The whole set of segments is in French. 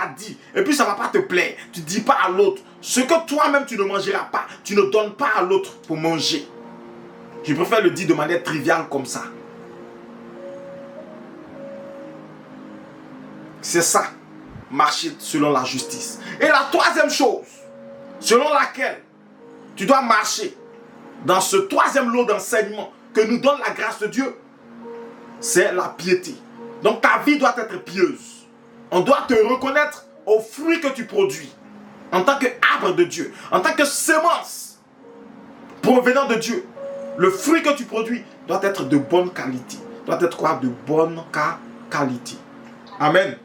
t'a dit, et puis ça ne va pas te plaire. Tu ne dis pas à l'autre. Ce que toi-même tu ne mangeras pas, tu ne donnes pas à l'autre pour manger. Je préfère le dire de manière triviale comme ça. C'est ça, marcher selon la justice. Et la troisième chose, selon laquelle tu dois marcher dans ce troisième lot d'enseignement que nous donne la grâce de Dieu, c'est la piété. Donc ta vie doit être pieuse. On doit te reconnaître aux fruits que tu produis en tant qu'arbre de Dieu, en tant que semence provenant de Dieu. Le fruit que tu produis doit être de bonne qualité. Doit être quoi? De bonne qualité. Amen.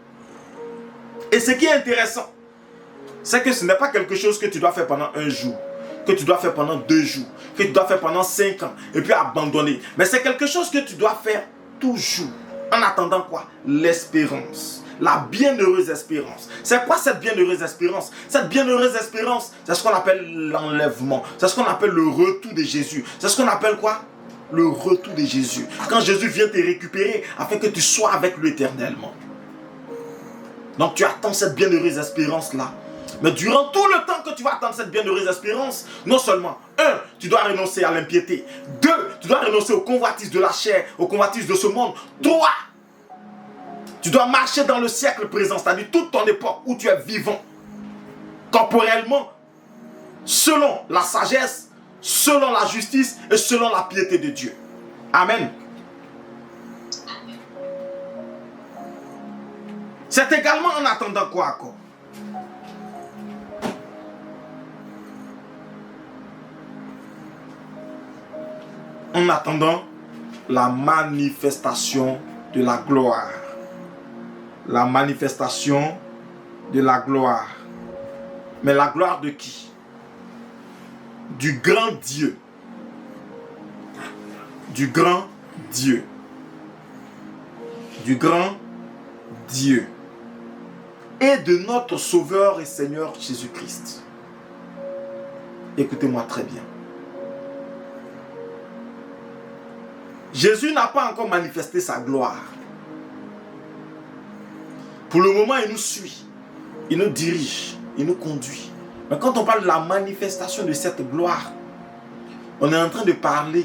Et ce qui est intéressant, c'est que ce n'est pas quelque chose que tu dois faire pendant un jour, que tu dois faire pendant 2 jours, que tu dois faire pendant 5 ans, et puis abandonner. Mais c'est quelque chose que tu dois faire toujours. En attendant quoi? L'espérance. La bienheureuse espérance. C'est quoi cette bienheureuse espérance? Cette bienheureuse espérance, c'est ce qu'on appelle l'enlèvement. C'est ce qu'on appelle le retour de Jésus. C'est ce qu'on appelle quoi? Le retour de Jésus. Quand Jésus vient te récupérer afin que tu sois avec lui éternellement. Donc tu attends cette bienheureuse espérance-là. Mais durant tout le temps que tu vas attendre cette bienheureuse espérance, non seulement, 1, tu dois renoncer à l'impiété. 2, tu dois renoncer aux convoitises de la chair, aux convoitises de ce monde. 3, tu dois marcher dans le siècle présent, c'est-à-dire toute ton époque où tu es vivant, corporellement, selon la sagesse, selon la justice et selon la piété de Dieu. Amen. C'est également en attendant quoi encore? En attendant la manifestation de la gloire. La manifestation de la gloire. Mais la gloire de qui? Du grand Dieu. Du grand Dieu. Du grand Dieu. Et de notre Sauveur et Seigneur Jésus-Christ. Écoutez-moi très bien. Jésus n'a pas encore manifesté sa gloire. Pour le moment, il nous suit, il nous dirige, il nous conduit. Mais quand on parle de la manifestation de cette gloire, on est en train de parler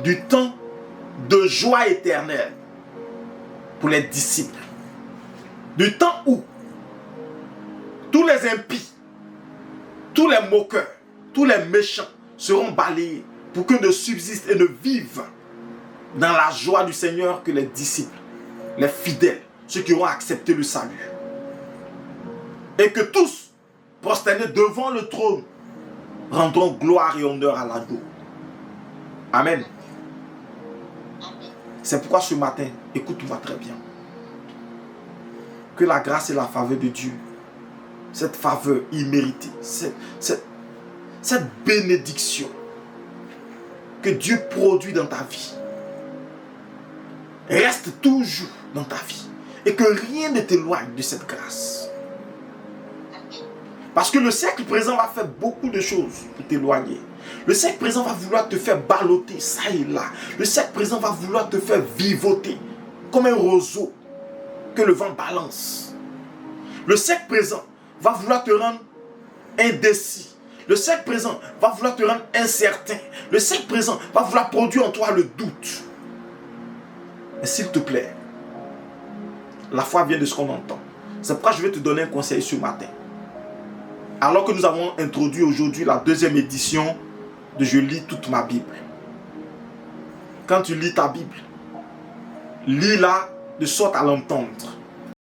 du temps de joie éternelle pour les disciples. Du temps où tous les impies, tous les moqueurs, tous les méchants seront balayés pour que ne subsistent et ne vivent dans la joie du Seigneur que les disciples, les fidèles, ceux qui auront accepté le salut. Et que tous, prosternés devant le trône, rendront gloire et honneur à l'agneau. Amen. C'est pourquoi ce matin, écoute-moi très bien. Que la grâce et la faveur de Dieu, cette faveur imméritée, cette bénédiction que Dieu produit dans ta vie, reste toujours dans ta vie. Et que rien ne t'éloigne de cette grâce. Parce que le siècle présent va faire beaucoup de choses pour t'éloigner. Le siècle présent va vouloir te faire balloter ça et là. Le siècle présent va vouloir te faire vivoter comme un roseau que le vent balance. Le siècle présent va vouloir te rendre indécis. Le siècle présent va vouloir te rendre incertain. Le siècle présent va vouloir produire en toi le doute. Mais s'il te plaît, la foi vient de ce qu'on entend. C'est pourquoi je vais te donner un conseil ce matin. Alors que nous avons introduit aujourd'hui la 2e édition de Je lis toute ma Bible. Quand tu lis ta Bible, lis-la de sorte à l'entendre.